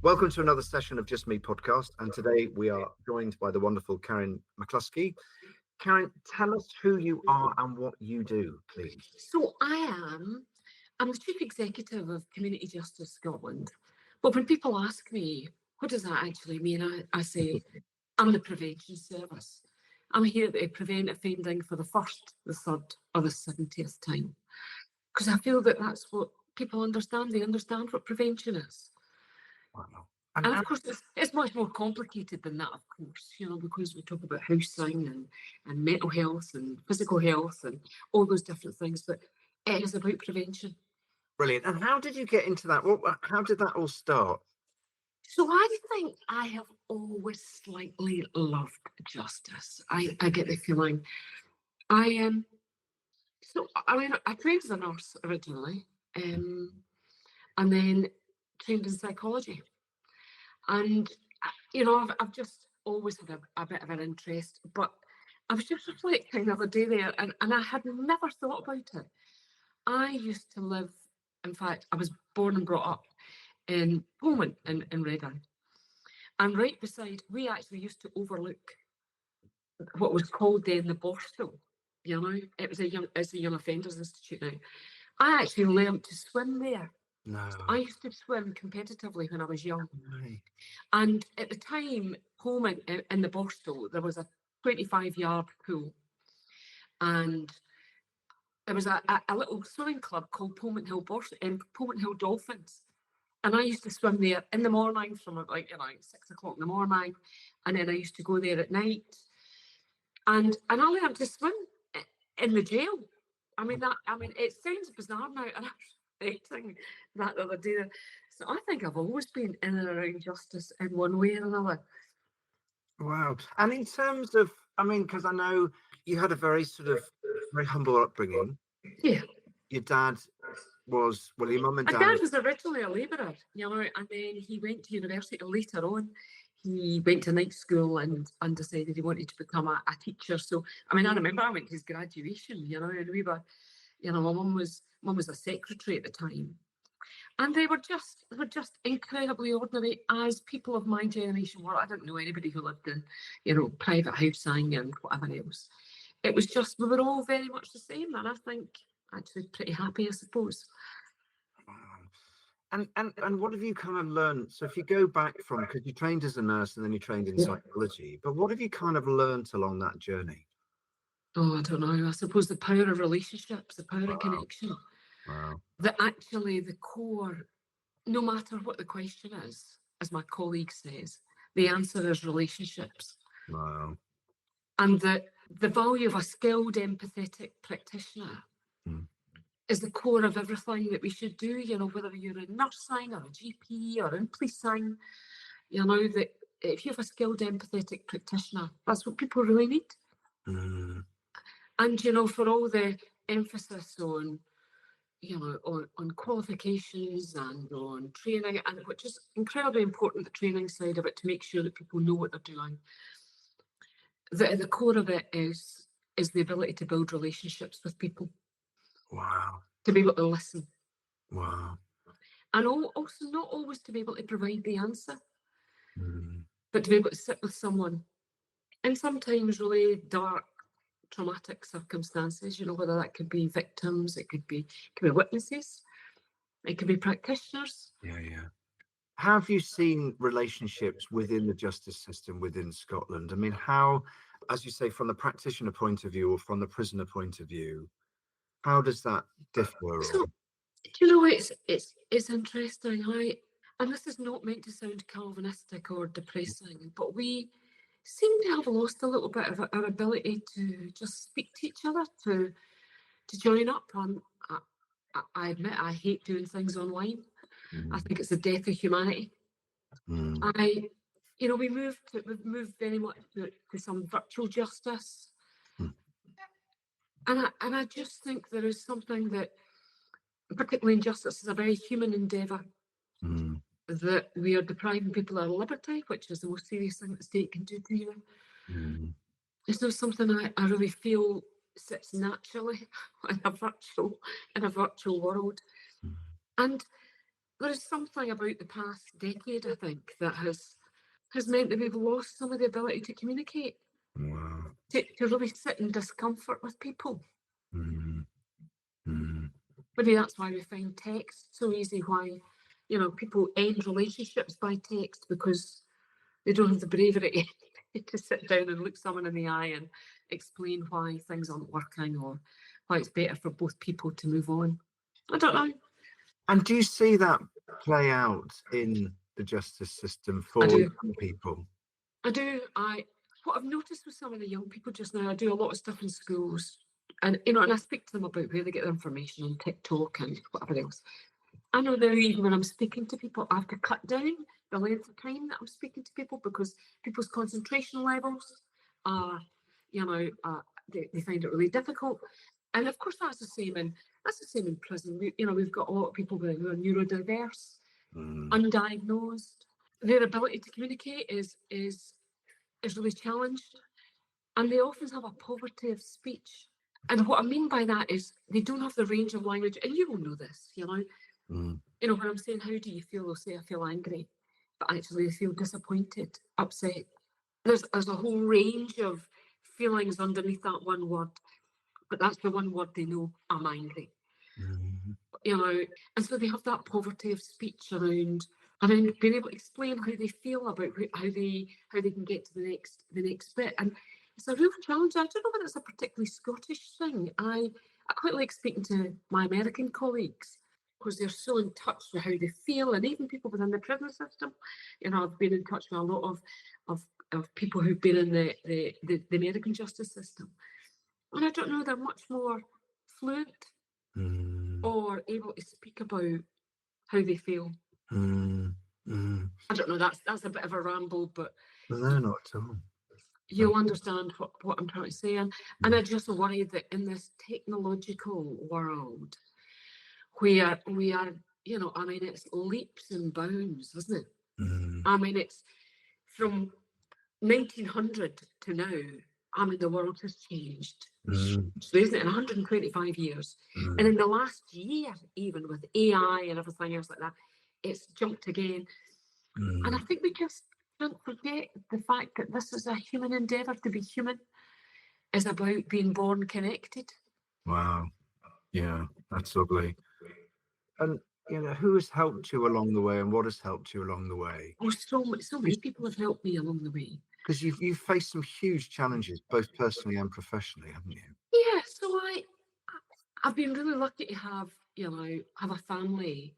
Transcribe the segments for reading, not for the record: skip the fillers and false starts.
Welcome to another session of Just Me podcast, and today we are joined by the wonderful Karyn McCluskey. Karyn, tell us who you are and what you do, please. So I'm the Chief Executive of Community Justice Scotland. But when people ask me, what does that actually mean? I say, I'm the prevention service. I'm here to prevent offending for the first, the third, or the 70th time. Because I feel that that's what people understand. They understand what prevention is. Wow. And of course, it's much more complicated than that, of course, because we talk about housing and mental health and physical health and all those different things, but it is about prevention. Brilliant. And how did you get into that? How did that all start? So I think I have always slightly loved justice. I get the feeling. I trained as a nurse originally, and then trained in psychology. And, I've just always had a bit of an interest, but I was just reflecting the other day there, and I had never thought about it. I used to live, in fact, I was born and brought up in Pullman in Reading. And right beside, we actually used to overlook what was called then the Borstal. It's a young offenders institute now. I actually learned to swim there. No. I used to swim competitively when I was young. Right. And at the time, home in the Borstal, there was a 25-yard pool. And there was a little swimming club called Pullman Hill Dolphins. And I used to swim there in the morning from 6 o'clock in the morning. And then I used to go there at night. And I learned to swim in the jail. It sounds bizarre now, and I was reflecting that the other day. So I think I've always been in and around justice in one way or another. Wow. And in terms of, because I know you had a very humble upbringing. Yeah. Your dad was, your mum and dad. My dad was originally a labourer, and then he went to university later on. He went to night school and decided he wanted to become a teacher. So, I remember I went to his graduation, and we were, my mum was a secretary at the time. And they were just incredibly ordinary, as people of my generation were. I didn't know anybody who lived in, private housing and whatever else. It was just, we were all very much the same, and I think actually pretty happy, I suppose. And what have you kind of learned? So if you go back from, because you trained as a nurse and then you trained in psychology, but what have you kind of learned along that journey? Oh, I don't know. I suppose the power of relationships, the power of connection. Wow. That actually the core, no matter what the question is, as my colleague says, the answer is relationships. Wow. And the value of a skilled, empathetic practitioner is the core of everything that we should do, whether you're in nursing or a GP or in policing, that if you have a skilled, empathetic practitioner, that's what people really need. And, for all the emphasis on, on qualifications and on training, and which is incredibly important, the training side of it, to make sure that people know what they're doing. The core of it is the ability to build relationships with people. Wow. To be able to listen. Wow. And also not always to be able to provide the answer, but to be able to sit with someone in sometimes really dark, traumatic circumstances, whether that could be victims, it could be witnesses, it could be practitioners. Yeah. How have you seen relationships within the justice system within Scotland? How, as you say, from the practitioner point of view or from the prisoner point of view, how does that differ? So, it's interesting. And this is not meant to sound Calvinistic or depressing, but we seem to have lost a little bit of our ability to just speak to each other, to join up. And I admit I hate doing things online. I think it's the death of humanity. We've moved very much to some virtual justice. And I just think there is something that, particularly in justice, is a very human endeavour. That we are depriving people of liberty, which is the most serious thing that the state can do to you. It's not something I really feel sits naturally in a virtual world. And there is something about the past decade, I think, that has meant that we've lost some of the ability to communicate, Wow. to really sit in discomfort with people. Mm, mm, Maybe that's why we find text so easy, why, people end relationships by text because they don't have the bravery to sit down and look someone in the eye and explain why things aren't working or why it's better for both people to move on. I don't know. And do you see that play out in the justice system I for do. young people? I do. What I've noticed with some of the young people just now, I do a lot of stuff in schools, and I speak to them about where they get their information on TikTok and whatever else. I know now, even when I'm speaking to people, I have to cut down the length of time that I'm speaking to people because people's concentration levels are, they find it really difficult. And of course, that's the same in prison. We've got a lot of people who are neurodiverse, undiagnosed. Their ability to communicate is really challenged, and they often have a poverty of speech. And what I mean by that is they don't have the range of language, and you will know this, when I'm saying, how do you feel? They'll say, I feel angry, but actually they feel disappointed, upset. There's a whole range of feelings underneath that one word, but that's the one word they know, I'm angry. And so they have that poverty of speech around being able to explain how they feel about how they can get to the next bit. And it's a real challenge. I don't know whether it's a particularly Scottish thing. I quite like speaking to my American colleagues because they're so in touch with how they feel, and even people within the prison system. I've been in touch with a lot of people who've been in the American justice system, and I don't know, they're much more fluent or able to speak about how they feel. I don't know, that's a bit of a ramble, but No, not at all. you'll understand what I'm trying to say. And I just worry that in this technological world where we are, it's leaps and bounds, isn't it? It's from 1900 to now. The world has changed. So isn't it, in 125 years? And in the last year, even with AI and everything else like that, it's jumped again. And I think we just don't forget the fact that this is a human endeavour. To be human is about being born connected. Wow. Yeah, that's lovely. And who has helped you along the way, and what has helped you along the way? Oh, so many people have helped me along the way. Because you've faced some huge challenges, both personally and professionally, haven't you? Yeah, so I've been really lucky to have a family,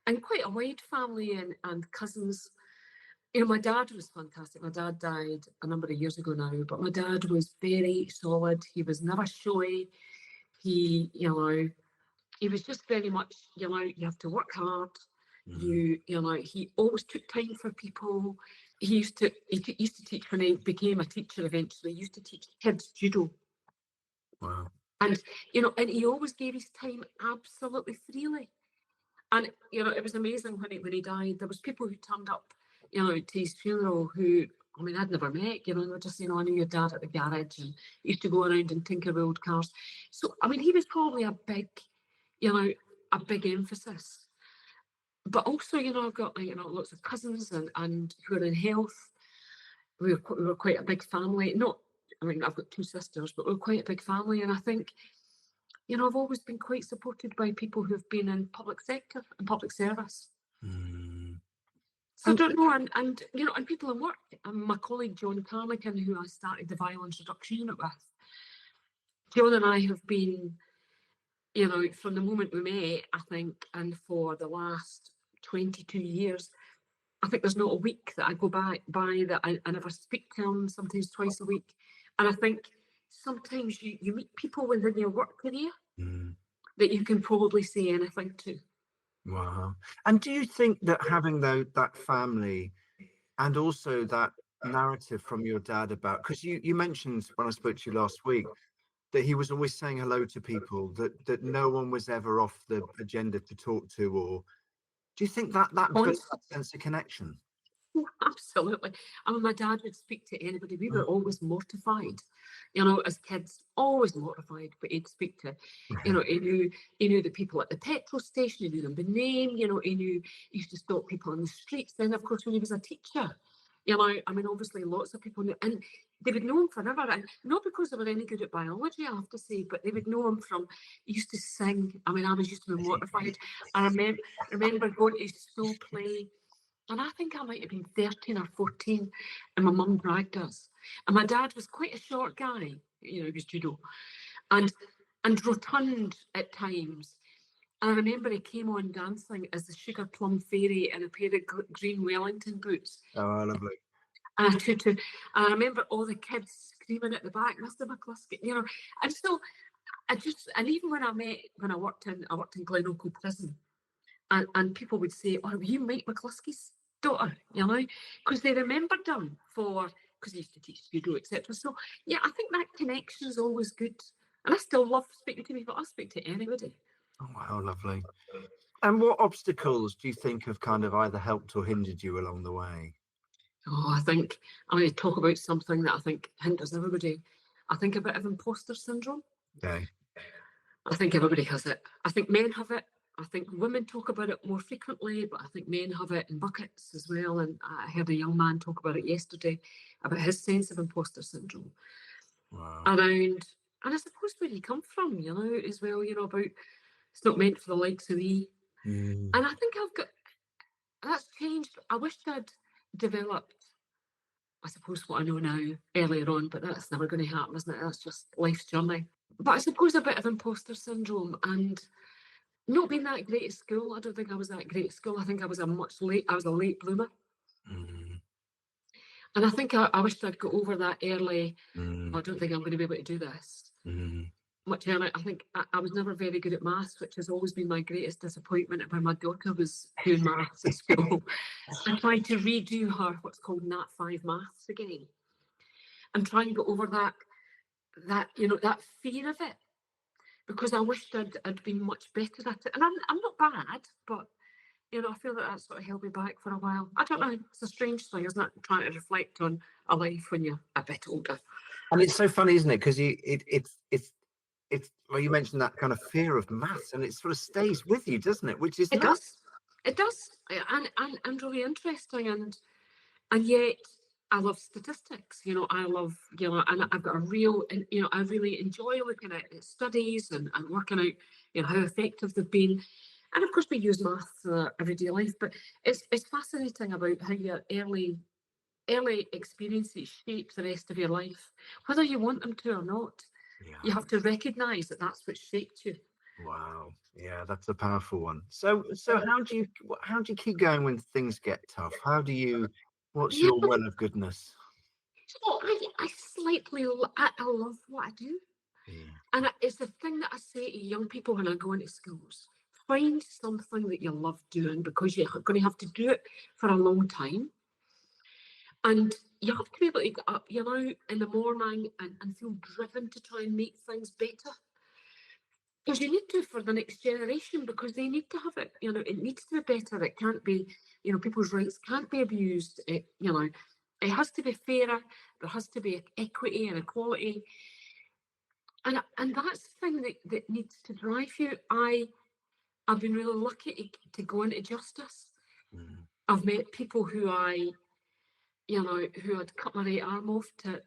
and quite a wide family, and cousins. My dad was fantastic. My dad died a number of years ago now, but my dad was very solid. He was never shy. He, he was just very much, you have to work hard. He always took time for people. He used to teach when he became a teacher eventually. He used to teach kids judo. Wow. And, and he always gave his time absolutely freely. And, it was amazing when he died. There was people who turned up, to his funeral who, I'd never met, they were just saying, I knew your dad at the garage and used to go around and tinker with old cars. So, he was probably a big emphasis. But also, I've got, lots of cousins and who are in health. We were quite a big family. I've got two sisters, but we're quite a big family. And I think, I've always been quite supported by people who've been in public sector and public service. So I don't know, and people in work. My colleague John Carmichael, who I started the violence reduction unit with, John and I have been, from the moment we met, I think, and for the last 22 years, I think there's not a week that I go by that I never speak to him, sometimes twice a week. And I think sometimes you meet people within your work career that you can probably say anything to. Wow. And do you think that having that family and also that narrative from your dad about, because you mentioned when I spoke to you last week that he was always saying hello to people, that no one was ever off the agenda to talk to, or do you think that built that sense of connection? Absolutely. I mean, my dad would speak to anybody. We were always mortified, you know, as kids, always mortified. But he'd speak to, you know, he knew the people at the petrol station. He knew them by name. You know, he used to stop people on the streets. Then, of course, when he was a teacher, you know, I mean, obviously, lots of people knew, and they would know him forever. And not because they were any good at biology, I have to say, but they would know him from. He used to sing. I mean, I was used to be mortified. I remember going to his school play. And I think I might have been 13 or 14, and my mum dragged us. And my dad was quite a short guy, you know, he was judo, and rotund at times. And I remember he came on dancing as the Sugar Plum Fairy in a pair of green Wellington boots Oh, lovely. and a tutu. And I remember all the kids screaming at the back, Mr. McCluskey, you know. And so and even when I worked in Glenorchy Prison, and people would say, "Oh, were you Mike McCluskey's daughter?" You know, because they remembered him because he used to teach judo, etc. So yeah, I think that connection is always good, and I still love speaking to people. I speak to anybody. Oh, wow, lovely. And what obstacles do you think have kind of either helped or hindered you along the way? Oh, I think I'm going to talk about something that I think hinders everybody. I think a bit of imposter syndrome. Okay. I think everybody has it. I think men have it. I think women talk about it more frequently, but I think men have it in buckets as well. And I heard a young man talk about it yesterday, about his sense of imposter syndrome Wow. around, and I suppose where you come from, you know, as well, you know, about it's not meant for the likes of me. Mm. And I think that's changed. I wished I'd developed, I suppose, what I know now earlier on, but that's never going to happen, isn't it? That's just life's journey. But I suppose a bit of imposter syndrome and not being that great at school. I don't think I was that great at school. I think I was a late bloomer. Mm. And I think I wished I'd got over that early. Mm. I don't think I'm going to be able to do this. Mm. Much earlier, I think I was never very good at maths, which has always been my greatest disappointment when my daughter was doing maths at school. I tried to redo her what's called Nat 5 maths again and try and get over that you know, that fear of it, because I wished I'd been much better at it. And I'm not bad, but you know, I feel that sort of held me back for a while. I don't know. It's a strange thing, isn't it? Trying to reflect on a life when you're a bit older. And it's so funny, isn't it? Because it's well, you mentioned that kind of fear of maths, and it sort of stays with you, doesn't it? Which is It nuts. does. It does. And really interesting. And yet I love statistics. You know, I love, you know, and I've got a real, and you know, I really enjoy looking at studies and working out, you know, how effective they've been. And of course, we use maths in our everyday life, but it's fascinating about how your early experiences shape the rest of your life, whether you want them to or not. Yeah. You have to recognise that that's what shaped you. Wow. Yeah, that's a powerful one. So how do you keep going when things get tough? What's Yeah, your well of goodness? so I slightly, I love what I do. Yeah. And it's the thing that I say to young people when I go into schools. Find something that you love doing because you're going to have to do it for a long time. And you have to be able to get up, you know, in the morning and feel driven to try and make things better. Because you need to for the next generation, because they need to have it, you know, it needs to be better. It can't be, you know, people's rights can't be abused. You know, it has to be fairer. There has to be equity and equality. And that's the thing that needs to drive you. I've been really lucky to go into justice. Mm. I've met people who you know, who had cut my right arm off to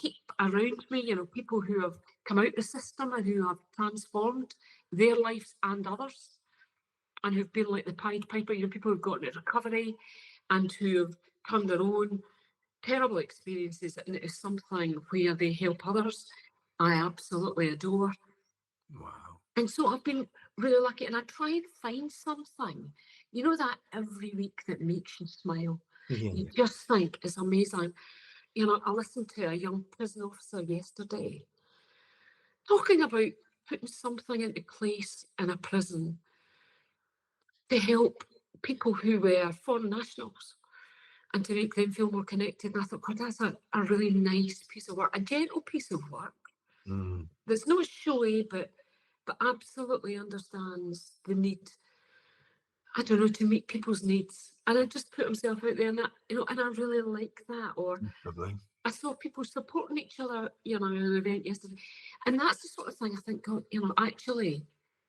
keep around me, you know, people who have come out the system and who have transformed their lives and others and who've been like the Pied Piper, you know, people who've gotten into recovery and who have turned their own terrible experiences into something where they help others. I absolutely adore. Wow. And so I've been really lucky, and I try and find something, you know, that every week that makes you smile. Yeah. You just think it's amazing. You know, I listened to a young prison officer yesterday talking about putting something into place in a prison to help people who were foreign nationals and to make them feel more connected. And I thought, God, that's a really nice piece of work, a gentle piece of work Mm. that's not showy, but absolutely understands the need, I don't know, to meet people's needs And I just put himself out there, and that, and I really like that. Or Lovely. I saw people supporting each other, at an event yesterday. And that's the sort of thing I think, God, actually,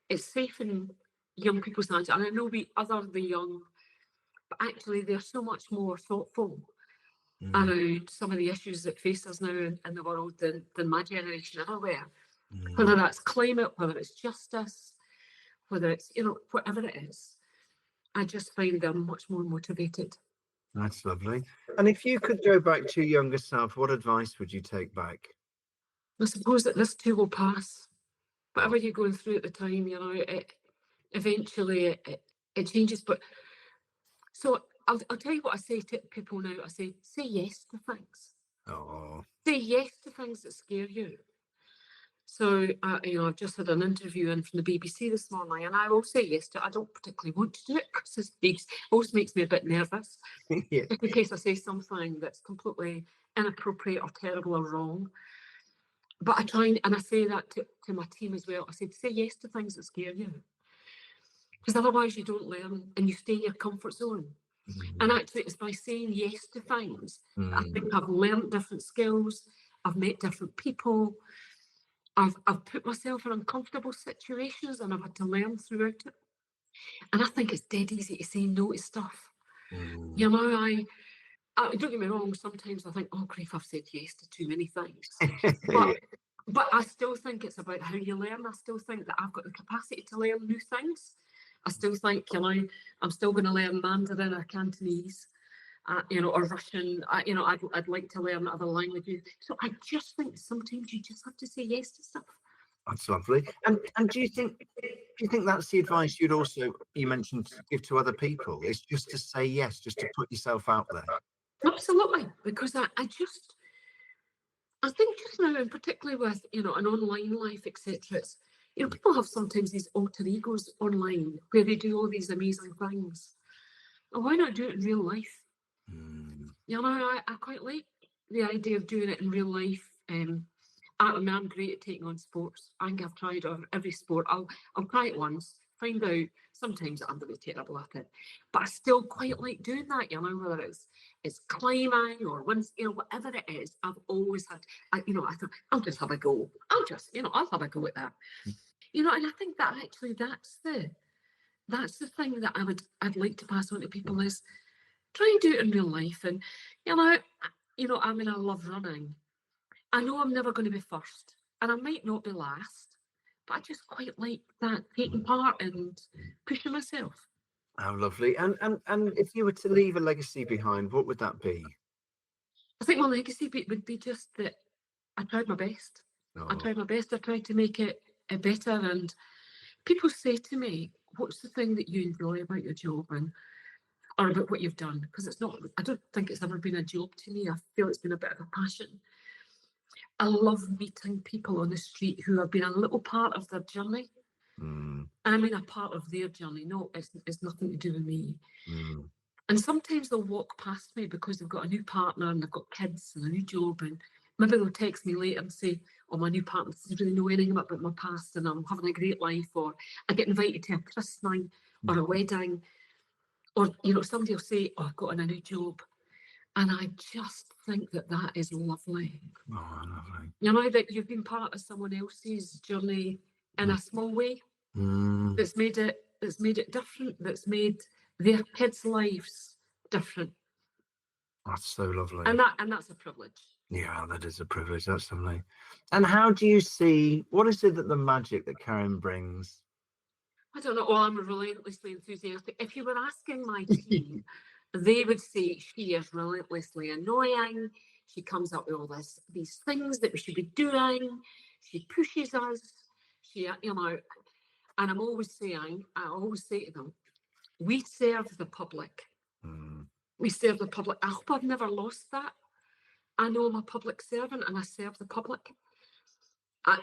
it's safe in young people's hands. And I know we other the young, but actually they're so much more thoughtful around some of the issues that face us now in the world than my generation ever were. Whether that's climate, whether it's justice, whether it's, whatever it is. I just find them much more motivated. That's lovely. And if you could go back to your younger self, what advice would you take back? I suppose that this too will pass. Whatever Oh. you're going through at the time, it eventually it changes. But so I'll tell you what I say to people now. I say yes to things. Oh. Say yes to things that scare you. So, I've just had an interview in from the BBC this morning, and I will say yes to it. I don't particularly want to do it because it always makes me a bit nervous. Yeah. In case I say something that's completely inappropriate or terrible or wrong. But I try and I say that to my team as well. I said, say yes to things that scare you. Because otherwise you don't learn and you stay in your comfort zone. And actually it's by saying yes to things that I think I've learned different skills, I've met different people, I've put myself in uncomfortable situations and I've had to learn throughout it. And I think it's dead easy to say no to stuff. I don't get me wrong, sometimes I think, oh grief, I've said yes to too many things. But I still think it's about how you learn. I still think that I've got the capacity to learn new things. I still think, I'm still going to learn Mandarin or Cantonese, or Russian. I'd like to learn other languages. So I just think sometimes you just have to say yes to stuff. That's lovely. And do you think that's the advice you mentioned give to other people? It's just to say yes, just to put yourself out there. Absolutely, because I think just now, and particularly with an online life, etc. People have sometimes these alter egos online where they do all these amazing things. And why not do it in real life? I quite like the idea of doing it in real life. I'm great at taking on sports. I think I've tried every sport. I'll try it once, find out. Sometimes I'm really terrible at it, but I still quite like doing that. Whether it's climbing or once, whatever it is. I've always had. I thought I'll just have a go. I'll have a go at that. And I think that actually that's the thing that I'd like to pass on to people is try and do it in real life. And I love running. I know I'm never going to be first, and I might not be last, but I just quite like that, taking part and pushing myself. How lovely. And if you were to leave a legacy behind, what would that be? I think my legacy would be just that I tried my best. Oh. I tried my best. I tried to make it better. And people say to me, what's the thing that you enjoy about your job or about what you've done? Because I don't think it's ever been a job to me. I feel it's been a bit of a passion. I love meeting people on the street who have been a little part of their journey. I mean, a part of their journey. No, it's nothing to do with me. And sometimes they'll walk past me because they've got a new partner and they've got kids and a new job. And maybe they'll text me later and say, oh, my new partner doesn't really know anything about my past and I'm having a great life. Or I get invited to a christening or a wedding. Or, somebody will say, oh, I've got a new job. And I just think that is lovely. Oh, lovely. That you've been part of someone else's journey in a small way that's made it different, that's made their kids' lives different. That's so lovely. And that's a privilege. Yeah, that is a privilege. That's lovely. And how do you see, what is it that the magic that Karyn brings? I don't know. Oh, I'm relentlessly enthusiastic. If you were asking my team, they would say she is relentlessly annoying. She comes up with all these things that we should be doing. She pushes us. And I'm always saying, I always say to them, we serve the public. We serve the public. I hope I've never lost that. I know I'm a public servant and I serve the public.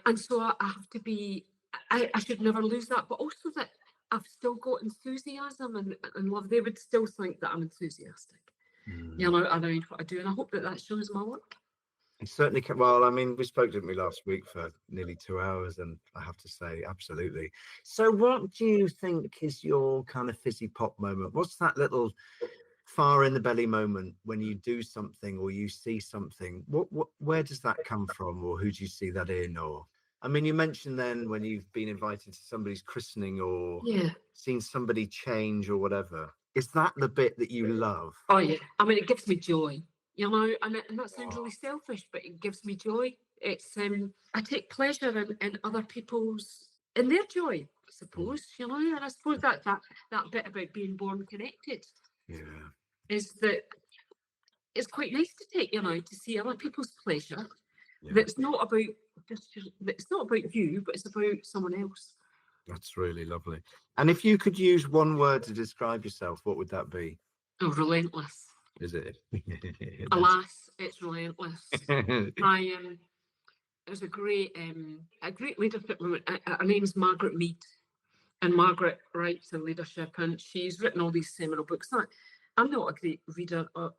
And so I have to be, I should never lose that, but also that I've still got enthusiasm and love. They would still think that I'm enthusiastic, around what I do. And I hope that shows my work. It certainly can. Well, I mean, we spoke, didn't we, last week for nearly 2 hours, and I have to say, absolutely. So, what do you think is your kind of fizzy pop moment? What's that little fire in the belly moment when you do something or you see something? Where does that come from, or who do you see that in? Or, I mean, you mentioned then when you've been invited to somebody's christening or Yeah. seen somebody change or whatever. Is that the bit that you love? Oh yeah. I mean, it gives me joy, you know, and that sounds really selfish, but it gives me joy. It's I take pleasure in other people's in their joy, I suppose, you know, and I suppose that bit about being born connected Yeah. is that it's quite nice to take, you know, to see other people's pleasure. Yeah. That's not about it's not about you, but it's about someone else. That's really lovely. And if you could use one word to describe yourself, what would that be? Oh, relentless. Is it? Alas, it's relentless. I There's a great leadership woman. Her name's Margaret Mead, and Margaret writes in leadership, and she's written all these seminal books. I'm not a great reader of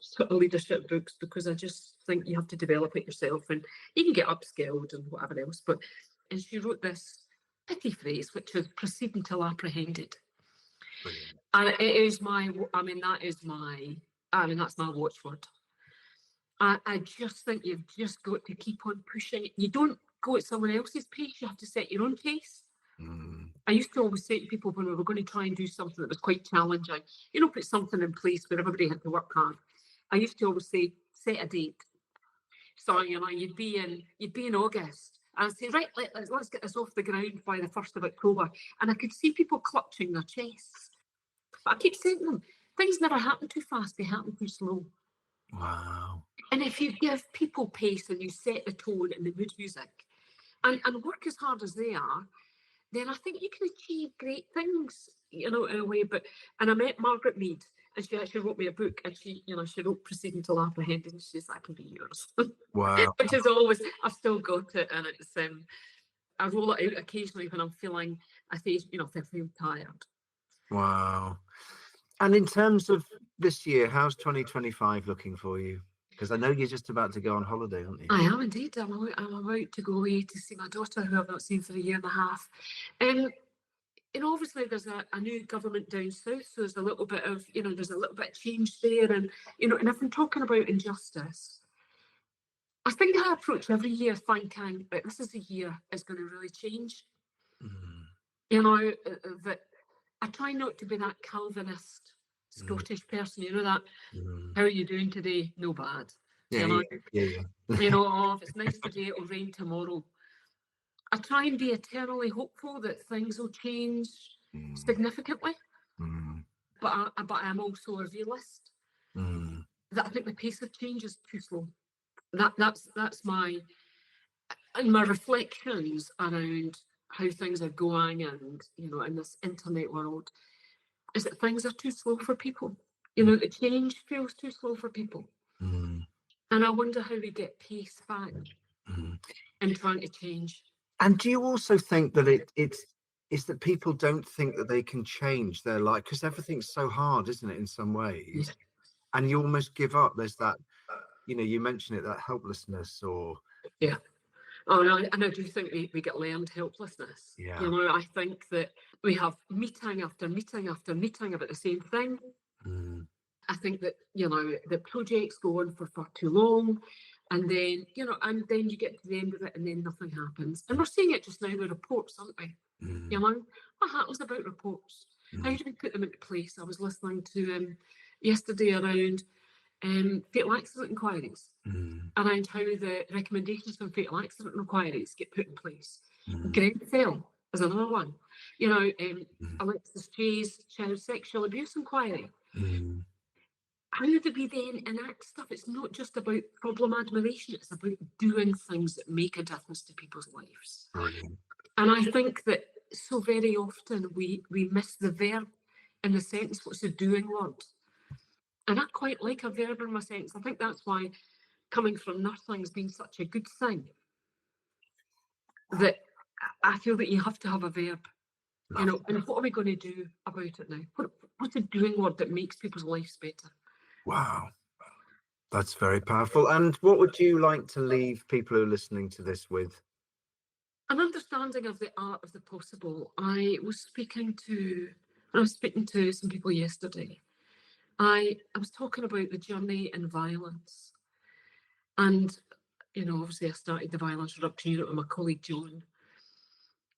sort of leadership books because I just think you have to develop it yourself, and you can get upskilled and whatever else. And she wrote this pithy phrase, which is "proceed until apprehended," Brilliant. and it is my. I mean, that is my. I mean, that's my watchword. I just think you've just got to keep on pushing. You don't go at someone else's pace. You have to set your own pace. I used to always say to people when we were going to try and do something that was quite challenging, you know, put something in place where everybody had to work hard. I used to always say, set a date. So, you know, you'd be in August. And I'd say, right, let's get this off the ground by the 1st of October. And I could see people clutching their chests. But I keep saying to them, things never happen too fast, they happen too slow. Wow. And if you give people pace and you set the tone and the mood music and work as hard as they are, then I think you can achieve great things, you know, in a way. And I met Margaret Mead, and she actually wrote me a book, and she wrote Proceeding to Apprehended, and she's that can be yours. Wow. Which is always, I've still got it, and it's I roll it out occasionally when I'm feeling, if I feel tired. Wow. And in terms of this year, how's 2025 looking for you? Because I know you're just about to go on holiday, aren't you? I am indeed. I'm about to go away to see my daughter, who I've not seen for a year and a half. Obviously there's a new government down south, so there's a little bit of, there's a little bit of change there, and and if I'm talking about injustice, I think I approach every year thinking that this is a year is going to really change. That I try not to be that Calvinist Scottish person, that how are you doing today? No bad. Yeah. Oh, if it's nice today, it'll rain tomorrow. I try and be eternally hopeful that things will change significantly, but I'm also a realist. That I think the pace of change is too slow. That's my reflections around how things are going, and in this internet world, is that things are too slow for people. The change feels too slow for people, and I wonder how we get pace back in trying to change. And do you also think that it's that people don't think that they can change their life because everything's so hard, isn't it, in some ways? Yeah. And you almost give up. There's that, you mention it, that helplessness or. Yeah. Oh, and I do think we get learned helplessness. Yeah. I think that we have meeting after meeting after meeting about the same thing. I think that, the projects go on for far too long, and then, you get to the end of it and then nothing happens. And we're seeing it just now with reports, aren't we? What happens about reports? How do we put them into place? I was listening to yesterday around fatal accident inquiries, around how the recommendations for fatal accident inquiries get put in place. Grenfell is another one. Alexis Jay's child sexual abuse inquiry. How do we then enact stuff? It's not just about problem admiration, it's about doing things that make a difference to people's lives. Brilliant. And I think that so very often we miss the verb in the sentence. What's the doing word? And I quite like a verb in my sentence. I think that's why coming from nursing has been such a good thing. That I feel that you have to have a verb. And what are we going to do about it now? What's the doing word that makes people's lives better? Wow. That's very powerful. And what would you like to leave people who are listening to this with? An understanding of the art of the possible. When I was speaking to some people yesterday, I was talking about the journey in violence. And, obviously I started the violence reduction unit with my colleague John.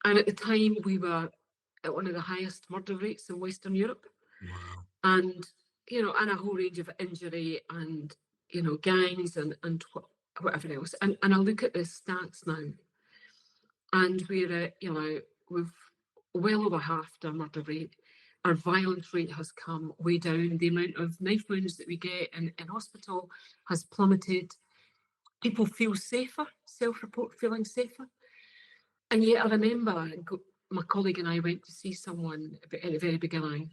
And at the time we were at one of the highest murder rates in Western Europe. Wow. And, and a whole range of injury and, gangs and whatever else. And I look at the stats now, and we're at, we've well over halved our murder rate. Our violence rate has come way down. The amount of knife wounds that we get in hospital has plummeted. People feel safer, self-report feeling safer. And yet I remember my colleague and I went to see someone at the very beginning,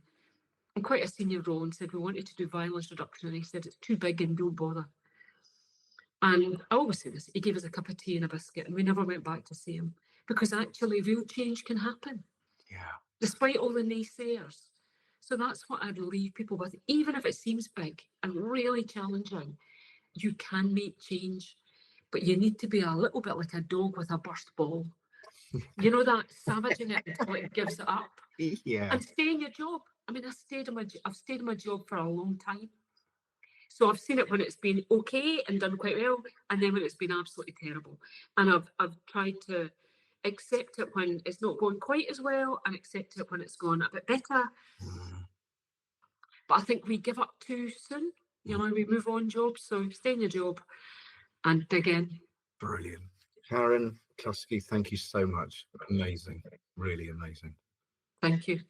in quite a senior role, and said we wanted to do violence reduction. And he said, it's too big and don't bother. And I always say this, he gave us a cup of tea and a biscuit, and we never went back to see him, because actually real change can happen. Yeah. Despite all the naysayers. So that's what I'd leave people with. Even if it seems big and really challenging, you can make change, but you need to be a little bit like a dog with a burst ball. You know, that savaging it until it gives it up. Yeah. And stay in your job. I mean, I've stayed in my job for a long time. So I've seen it when it's been okay and done quite well, and then when it's been absolutely terrible. And I've tried to accept it when it's not going quite as well, and accept it when it's gone a bit better. Mm. But I think we give up too soon. We move on jobs. So stay in your job and dig in. Brilliant. Karyn McCluskey, thank you so much. Amazing. Really amazing. Thank you.